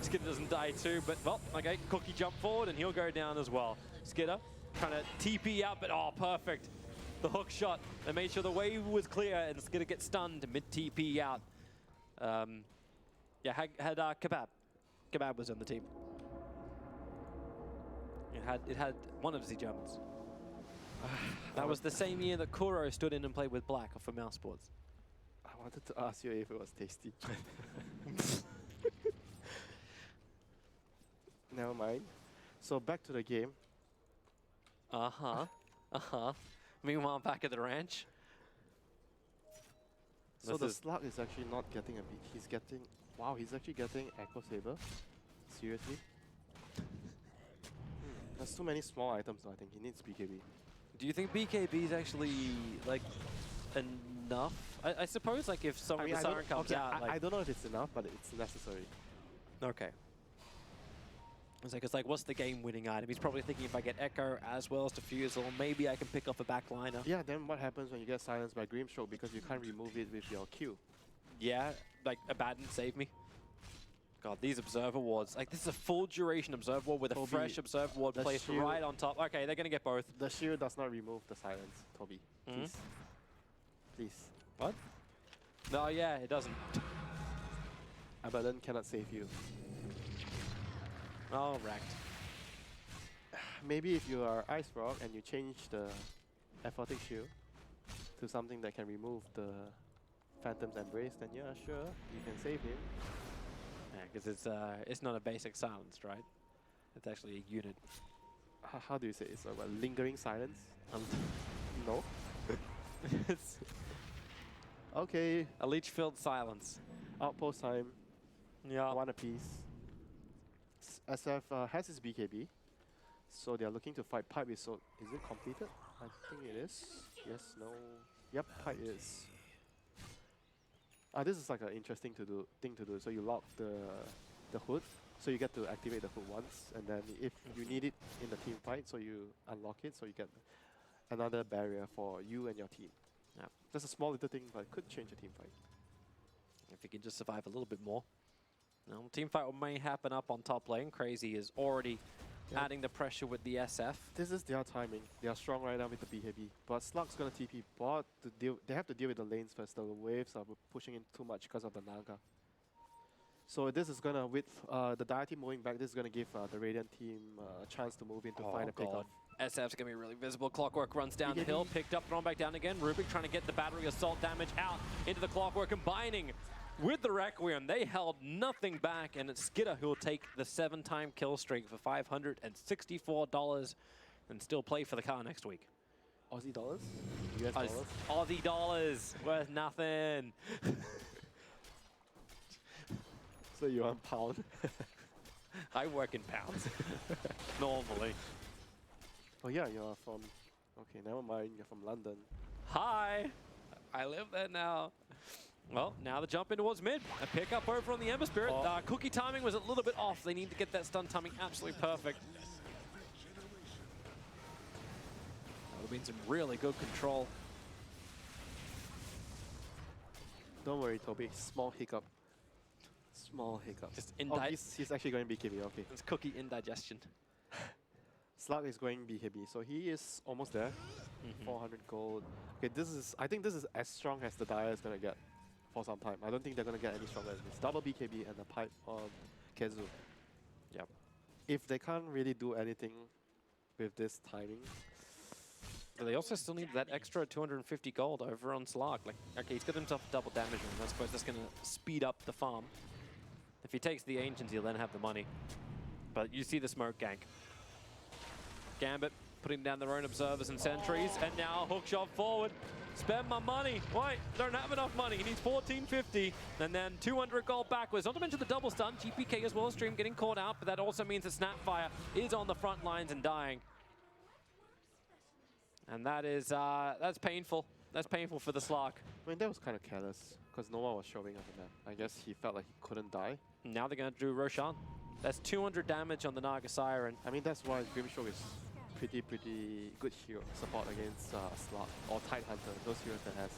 Skidder doesn't die too. But, well, okay, Cookie jump forward and he'll go down as well. Skidder trying to TP out, but oh, perfect. The hook shot that made sure the wave was clear and Skidder gets stunned mid-TP out. Yeah, had Kebab. Kebab was on the team. It had one of the Germans. That was the same year that Kuro stood in and played with Black for Mouse Sports. I wanted to ask you if it was tasty. Never mind. So back to the game. Uh-huh. Uh-huh. Meanwhile, back at the ranch. So the Slug is actually not getting a beat. He's getting... Wow, he's actually getting Echo Saber. Seriously? There's too many small items, though. I think he needs BKB. Do you think BKB is actually, like, enough? I suppose, like, if some of the Siren comes out, I don't know if it's enough, but it's necessary. Okay. It's like, what's the game-winning item? He's probably thinking if I get Echo as well as Diffusal, maybe I can pick off a backliner. Yeah, then what happens when you get silenced by Grimstroke because you can't remove it with your Q? Yeah, like, Abaddon, save me. God, these Observer Wards. Like, this is a full duration Observer Ward with a fresh Observer Ward placed right on top. Okay, they're going to get both. The shield does not remove the silence, Toby. Please. Please. What? No, yeah, it doesn't. Abaddon cannot save you. Oh, wrecked. Maybe if you are Ice Rock and you change the Aphotic Shield to something that can remove the Phantom's Embrace, then yeah, sure, you can save him. Yeah, because it's not a basic silence, right? It's actually a unit. How do you say it? It's a lingering silence? No? It's Okay. a leech-filled silence. Outpost time. Yeah. One apiece. SF has his BKB, so they are looking to fight pipe. So is it completed? I think it is. Yes, no. Yep, pipe is. This is like an interesting thing to do. So you lock the hood, so you get to activate the hood once, and then if you need it in the team fight, so you unlock it, so you get another barrier for you and your team. Yeah. Just a small little thing, but it could change a team fight. If he can just survive a little bit more. Now, team fight may happen up on top lane. Crazy is already adding the pressure with the SF. This is their timing. They are strong right now with the BKB. But Slug's gonna TP bot to deal. They have to deal with the lanes first. The waves are pushing in too much because of the Naga. So this is gonna, with the Dire team moving back, this is gonna give the Radiant team a chance to move in to find a pickoff. SF's gonna be really visible. Clockwork runs down the hill, picked up, thrown back down again. Rubik trying to get the battery assault damage out into the Clockwork, combining with the Requiem. They held nothing back, and it's Skidder who will take the 7-time kill streak for $564 and still play for the car next week. Aussie dollars? US dollars? Aussie dollars, worth nothing. So you're on pound? I work in pounds, normally. Oh yeah, you're from... Okay, never mind, you're from London. Hi, I live there now. Well, now the jump in towards mid. A pick up over on the Ember Spirit. Cookie timing was a little bit off. They need to get that stun timing absolutely perfect. That would have been some really good control. Don't worry, Toby. Small hiccup. Small hiccup. Just he's actually going BKB, okay. It's cookie indigestion. Slug is going BKB, so he is almost there. 400 gold. Okay, I think this is as strong as the Dire is going to get for some time. I don't think they're going to get any stronger than this. Double BKB and the pipe on Kezu. Yep. If they can't really do anything with this timing. But they also still need that extra 250 gold over on Slark. Like, okay, he's got himself double damage, and I suppose that's going to speed up the farm. If he takes the Ancients, he'll then have the money. But you see the smoke gank. Gambit putting down their own observers and sentries, and now hook shot forward. Spend my money. Wait, don't have enough money. He needs 1450, and then 200 gold backwards. Not to mention the double stun. GPK as well as Stream getting caught out, but that also means that Snapfire is on the front lines and dying. And that is, that's painful. That's painful for the Slark. I mean, that was kind of careless, because no one was showing up in that. I guess he felt like he couldn't die. Now they're going to do Roshan. That's 200 damage on the Naga Siren. I mean, that's why Grimstroke is pretty good hero support against Slug or Tidehunter, those heroes that has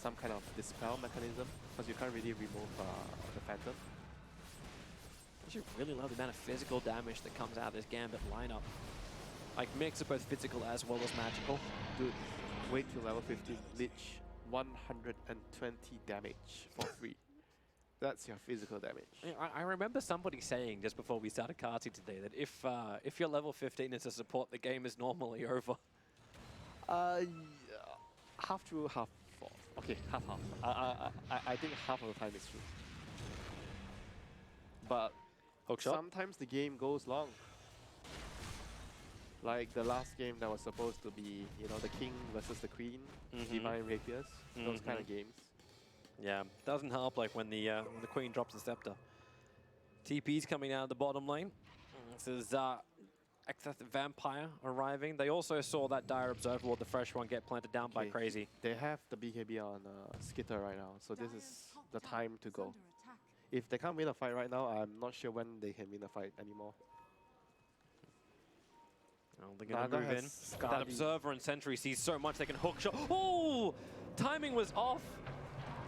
some kind of dispel mechanism, because you can't really remove the Phantom. I actually really love the amount of physical damage that comes out of this Gambit lineup. Like, mix of both physical as well as magical. Dude, wait till level 15, Lich, 120 damage for free. That's your physical damage. I remember somebody saying just before we started karting today that if you're level 15 as a support, the game is normally over. Half true, half false. Okay, half. I think half of the time is true. But Hookshot. sometimes the game goes long. Like the last game that was supposed to be, you know, the king versus the queen, divine rapiers, those kind of games. Yeah, doesn't help like when the queen drops the scepter. TP's coming out of the bottom lane. This is Excess Vampire arriving. They also saw that Dire Observer Ward, the fresh one, get planted down by Crazy. They have the BKB on Skitter right now, so this is the time to go. If they can't win a fight right now, I'm not sure when they can win a fight anymore. Well, they're going to move in. That Observer and Sentry sees so much they can hook shot. Oh! Timing was off.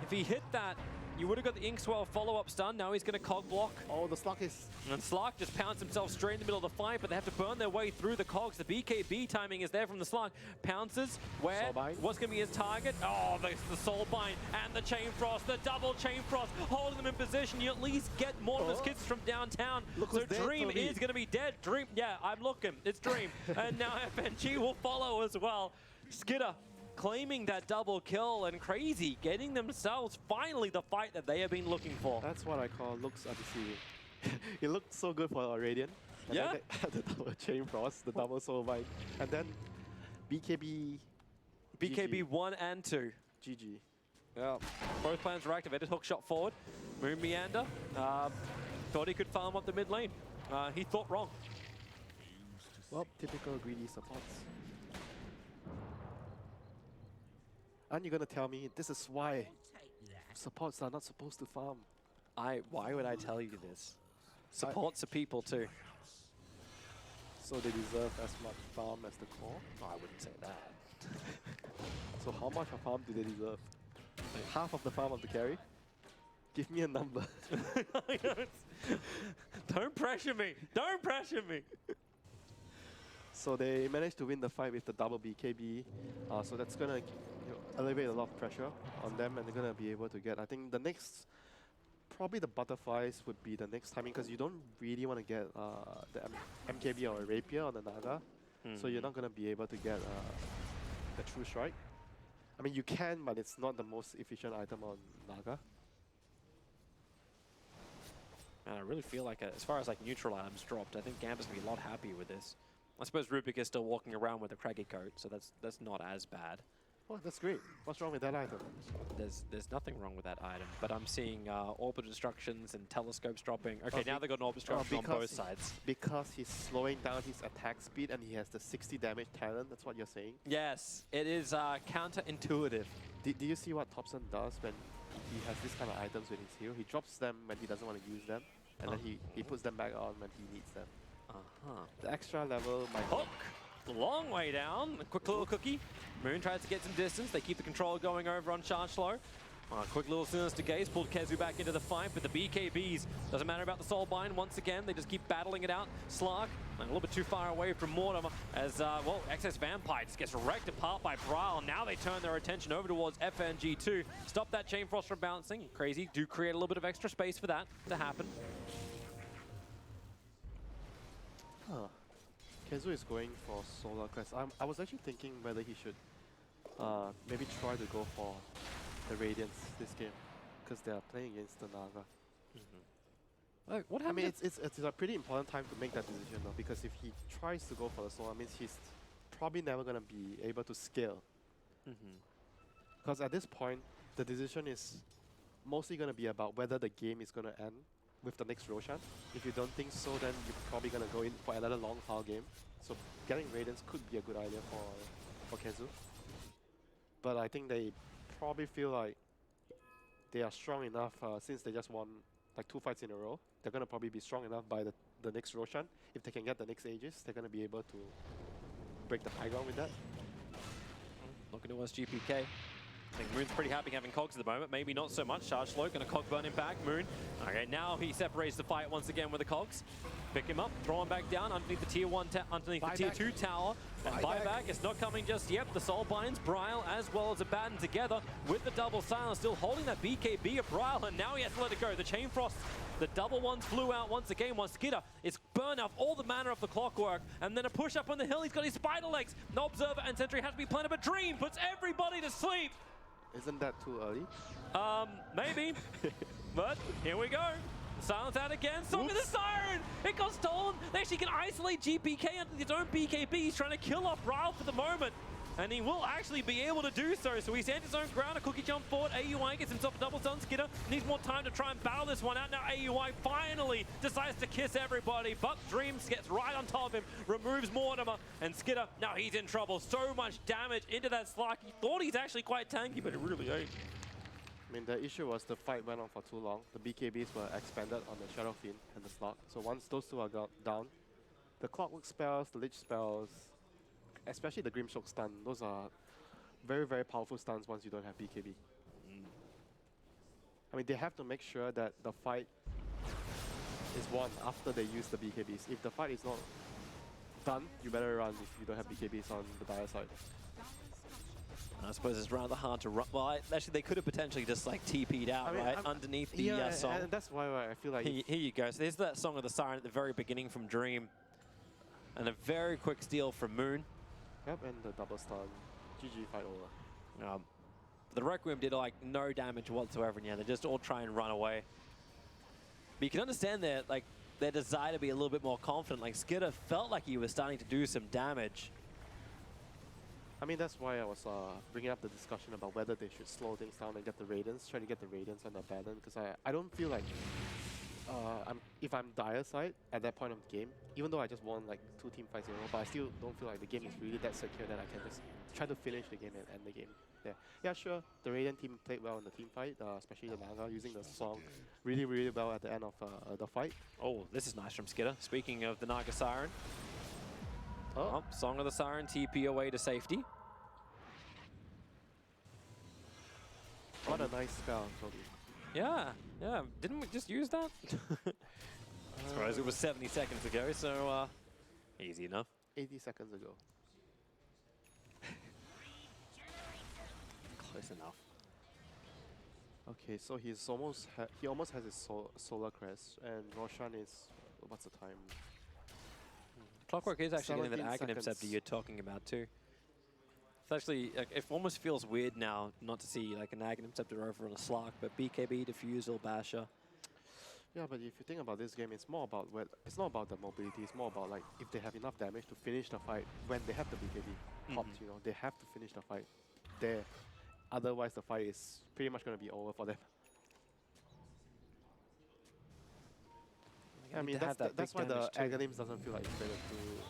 If he hit that, you would have got the Inkswell follow-up stun. Now he's going to cog block. Oh, the Slark is... And Slark just pounds himself straight in the middle of the fight, but they have to burn their way through the cogs. The BKB timing is there from the Slark. Pounces, where? What's going to be his target? Oh, the Soulbind and the Chain Frost, the double Chain Frost, holding them in position. You at least get Mortimer's Kids from downtown. So Dream is going to be dead. Dream, yeah, I'm looking. It's Dream. And now FNG will follow as well. Skitter claiming that double kill, and Crazy getting themselves finally the fight that they have been looking for. That's what I call looks are deceiving. It looked so good for Radiant. And yeah. Then they had the double Chain Frost, the double Soulbind, and then BKB. BKB GG. 1 and 2. GG. Yeah. Both plans were activated. Hook shot forward. Moon Meander. Thought he could farm up the mid lane. He thought wrong. Well, typical greedy supports. Aren't you gonna tell me this is why supports are not supposed to farm? Why would I tell you this? Supports are people too. So they deserve as much farm as the core? Oh, I wouldn't say that. So how much of farm do they deserve? Like half of the farm of the carry? Give me a number. Don't pressure me. Don't pressure me. So they managed to win the fight with the double BKB. So that's gonna elevate a lot of pressure on them, and they're gonna be able to get, I think the next, probably the butterflies would be the next timing, because you don't really want to get the MKB or a Rapier on the Naga. So you're not gonna be able to get the True Strike. I mean, you can, but it's not the most efficient item on Naga. And I really feel like, as far as like neutral items dropped, I think Gambit's gonna be a lot happier with this. I suppose Rubik is still walking around with a Craggy coat, so that's not as bad. Oh, that's great. What's wrong with that item? There's nothing wrong with that item, but I'm seeing Orbit Destructions and Telescopes dropping. Okay, now they've got an Orbit Destruction on both sides. Because he's slowing down his attack speed and he has the 60 damage talent, that's what you're saying? Yes, it is counterintuitive. Do you see what Thompson does when he has this kind of items with his hero? He drops them when he doesn't want to use them, and then he puts them back on when he needs them. The extra level might hook. Long way down. A quick little cookie. Moon tries to get some distance. They keep the control going over on Charge Slow. Quick little Sinister Gaze pulled KheZu back into the fight, but the BKBs, doesn't matter about the Soulbind. Once again, they just keep battling it out. Slark, a little bit too far away from Mortimer as, well, Excess Vampire just gets wrecked apart by Braille. Now they turn their attention over towards FNG2. Stop that Chain Frost from bouncing. Crazy do create a little bit of extra space for that to happen. KheZu is going for Solar Crest. I was actually thinking whether he should maybe try to go for the Radiance this game, because they are playing against the Naga. What happened? I mean, it's a pretty important time to make that decision though, because if he tries to go for the Solar, means he's probably never going to be able to scale. Because at this point, the decision is mostly going to be about whether the game is going to end with the next Roshan. If you don't think so, then you're probably going to go in for another long foul game. So getting Radiance could be a good idea for KheZu. But I think they probably feel like they are strong enough since they just won like 2 fights in a row. They're going to probably be strong enough by the next Roshan. If they can get the next Aegis, they're going to be able to break the high ground with that. Looking towards GPK. I think Moon's pretty happy having Cogs at the moment. Maybe not so much. Charge Slow, gonna Cog burn him back. Moon. Okay, now he separates the fight once again with the Cogs. Pick him up, throw him back down underneath the tier 1, underneath the tier 2 tower. And buyback is not coming just yet. The Soulbinds, Braille, as well as Abaddon together with the double silence, still holding that BKB of Braille, and now he has to let it go. The Chain Frost, the double ones flew out once again. While Skitter is burned off all the mana of the clockwork, and then a push up on the hill. He's got his spider legs. No Observer and Sentry has to be planted, but Dream puts everybody to sleep. Isn't that too early? Maybe. But here we go. Silence out again. Song of the Siren! It got stolen! They actually can isolate GPK under his own BKB. He's trying to kill off Ryle for the moment. And he will actually be able to do so. So he stands his own ground. A cookie jump forward. AUI gets himself a double stun. Skidder needs more time to try and battle this one out. Now AUI finally decides to kiss everybody. But Dreams gets right on top of him. Removes Mortimer. And Skidder, now he's in trouble. So much damage into that Slark. He thought he's actually quite tanky, but it really ain't. I mean, the issue was the fight went on for too long. The BKBs were expanded on the Shadow Fiend and the Slark. So once those two are down, the Clockwork spells, the Lich spells, especially the Grimstroke stun, those are very, very powerful stuns once you don't have BKB. I mean, they have to make sure that the fight is won after they use the BKBs. If the fight is not done, you better run if you don't have BKBs on the dire side. I suppose it's rather hard to run. Well, actually, they could have potentially just like TP'd out, right, underneath the song. And that's why I feel like... Here you go. So there's that Song of the Siren at the very beginning from Dream. And a very quick steal from Moon. Yep, and the double stun. GG fight over. The Requiem did like no damage whatsoever, and yeah, they just all try and run away. But you can understand their desire to be a little bit more confident. Like Skidder felt like he was starting to do some damage. I mean, that's why I was bringing up the discussion about whether they should slow things down and get the Radiance, try to get the Radiance on the balance, because I don't feel like if I'm dire side at that point of the game, even though I just won like 2 team fights in a row, but I still don't feel like the game is really that secure that I can just try to finish the game and end the game. Yeah, sure, the Radiant team played well in the team fight, especially the Naga using the song really, really well at the end of the fight. Oh, this is nice from Skidder. Speaking of the Naga Siren. Oh, Song of the Siren, TP away to safety. What a nice spell, Toby. Yeah. Didn't we just use that? I suppose it was 70 seconds ago, so easy enough. 80 seconds ago. Close enough. Okay, so he almost has his solar crest, and Roshan is, what's the time? Clockwork is actually getting that 17 Aghanim seconds. Scepter you're talking about too. It's actually, it almost feels weird now not to see like an Aghanim Scepter over on a Slark, but BKB, Diffusal, Basher. Yeah, but if you think about this game, it's more about it's not about the mobility. It's more about like if they have enough damage to finish the fight when they have the BKB popped. You know, they have to finish the fight there. Otherwise, the fight is pretty much going to be over for them. I mean, that's why the Aghanims doesn't feel like it's going to do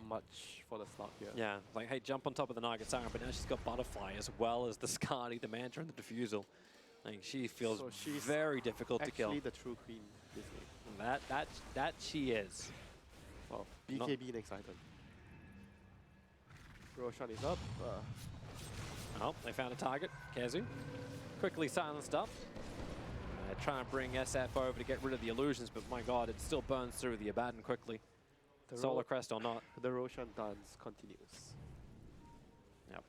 much for the Slark here. Yeah, like, hey, jump on top of the Naga Siren, but now she's got Butterfly as well as the Skadi, the Mantra, and the Diffusal. Like, she feels So she's very difficult to kill. Actually, the true queen this game. That she is. Well, BKB next item. Roshan is up. Oh, they found a target. Kazu. Quickly silenced up. Try and bring SF over to get rid of the illusions, but my god, it still burns through the Abaddon quickly. Solar Crest or not. The Roshan dance continues. Yep.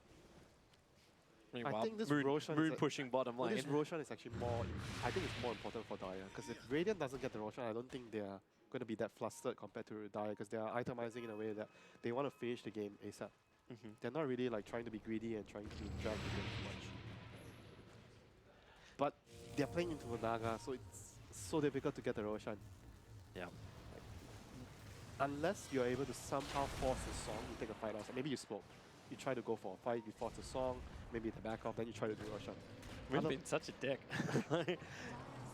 Meanwhile, I think this Moon, Roshan Moon is pushing bottom lane. This Roshan is actually more, I think it's more important for Dire, because if Radiant doesn't get the Roshan, I don't think they're going to be that flustered compared to Dire, because they are itemizing in a way that they want to finish the game ASAP. They're not really like trying to be greedy and trying to drag the game too much. But they're playing into a Naga, so it's so difficult to get the Roshan. Yeah. Unless you're able to somehow force the song, you take a fight outside. Maybe you smoke. You try to go for a fight, you force the song, maybe the back off, then you try to do Roshan. We've been such a dick.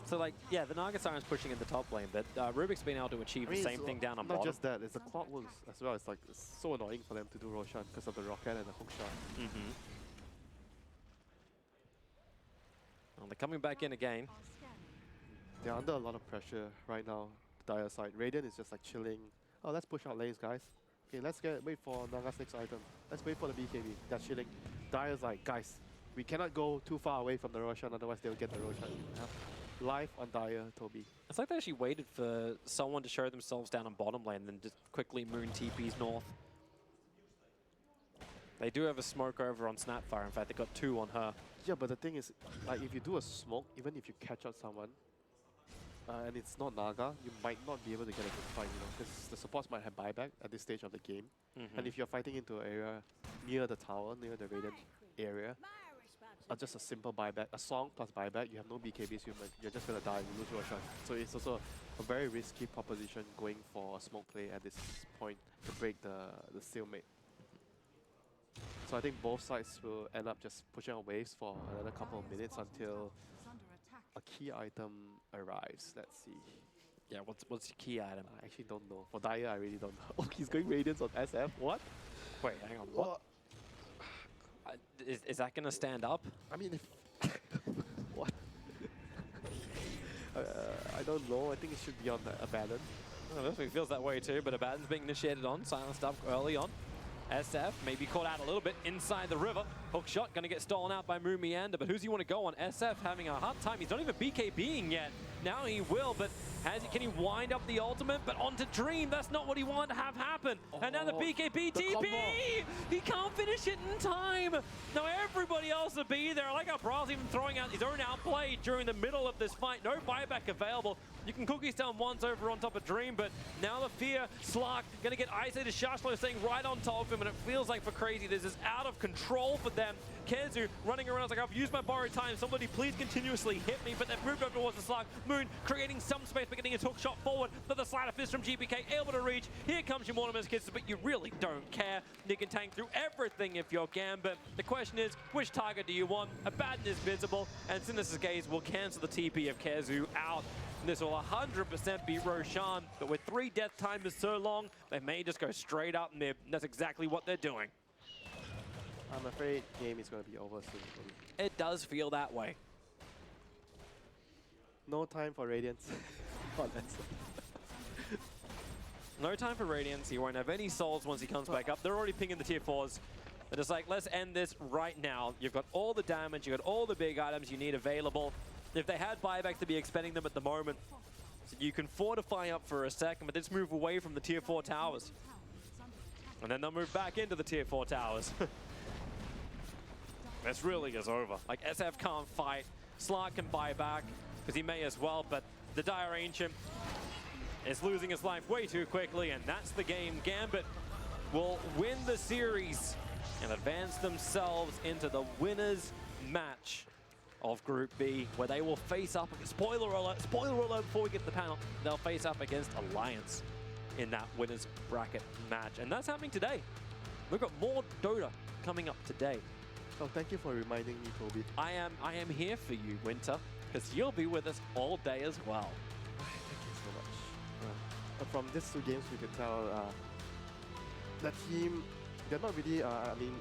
So, like, yeah, the Naga Siren's pushing in the top lane, but Rubik's been able to achieve the same thing down on bottom. Not just that, it's the clockworks as well. It's like it's so annoying for them to do Roshan because of the rocket and the hook shot. Well, they're coming back in again. They're under a lot of pressure right now, the Dire side. Radiant is just like chilling. Oh, let's push out lanes, guys. Okay, let's wait for Naga's next item. Let's wait for the BKB. They're chilling. Dire's like, guys, we cannot go too far away from the Roshan, otherwise they'll get the Roshan. Live on Dire, Toby. It's like they actually waited for someone to show themselves down on bottom lane, then just quickly Moon TPs north. They do have a smoke over on Snapfire. In fact, they got 2 on her. Yeah, but the thing is, like, if you do a smoke, even if you catch out someone, and it's not Naga, you might not be able to get a good fight, you know, because the supports might have buyback at this stage of the game. And if you're fighting into an area near the tower, near the Radiant area, just a simple buyback, a song plus buyback. You have no BKBs, you're just gonna die. You lose Roshan. So it's also a very risky proposition going for a smoke play at this point to break the stalemate. So I think both sides will end up just pushing on waves for another couple of minutes until a key item arrives. Let's see. Yeah, what's your key item? I actually don't know. For Dyer, I really don't know. Oh, he's going Radiance on SF. What? Wait, hang on. What? Is that gonna stand up? I mean, if what? I don't know. I think it should be on the Abaddon. It feels that way too, but Abaddon's being initiated on, silenced up early on. SF maybe caught out a little bit inside the river. Hook shot gonna get stolen out by Moon Meander, but who's he want to go on? SF having a hard time. He's not even BKBing yet. Now he will, but can he wind up the ultimate? But onto Dream, that's not what he wanted to have happen. And now the BKB TP! He can't finish it in time. Now everybody else will be there. I like how Bra's even throwing out his own outplay during the middle of this fight. No buyback available. You can cookies down once over on top of Dream, but now the fear, Slark gonna get isolated. Shashlo staying right on top of him, and it feels like for Crazy, this is out of control for them. KheZu running around like, I've used my borrowed time. Somebody please continuously hit me, but they've moved over towards the Slark. Moon creating some space, but getting a hook shot forward. But the slider fist from GPK able to reach. Here comes your Mortimer's Kids, but you really don't care. You can tank through everything if you're Gambit. The question is, which target do you want? Abaddon is visible, and Sinus' Gaze will cancel the TP of KheZu out. This will 100% be Roshan, but with 3 death timers so long, they may just go straight up mid. That's exactly what they're doing. I'm afraid game is going to be over soon. It does feel that way. No time for Radiance. Oh, that's No time for Radiance. He won't have any souls once he comes back up. They're already pinging the tier 4s. They're just like, let's end this right now. You've got all the damage, you've got all the big items you need available. If they had buybacks, they'd be expending them at the moment. So you can fortify up for a second, but let's move away from the tier 4 towers. And then they'll move back into the tier 4 towers. This really is over. Like, SF can't fight. Slark can buy back, because he may as well, but the Dire Ancient is losing his life way too quickly, and that's the game. Gambit will win the series and advance themselves into the winners match of Group B, where they will face up, spoiler alert before we get to the panel, they'll face up against Alliance in that winners bracket match. And that's happening today. We've got more Dota coming up today. Oh, thank you for reminding me, Toby. I am here for you, Winter, because you'll be with us all day as well. Thank you so much. But from these 2 games, we can tell the team, they're not really, I mean,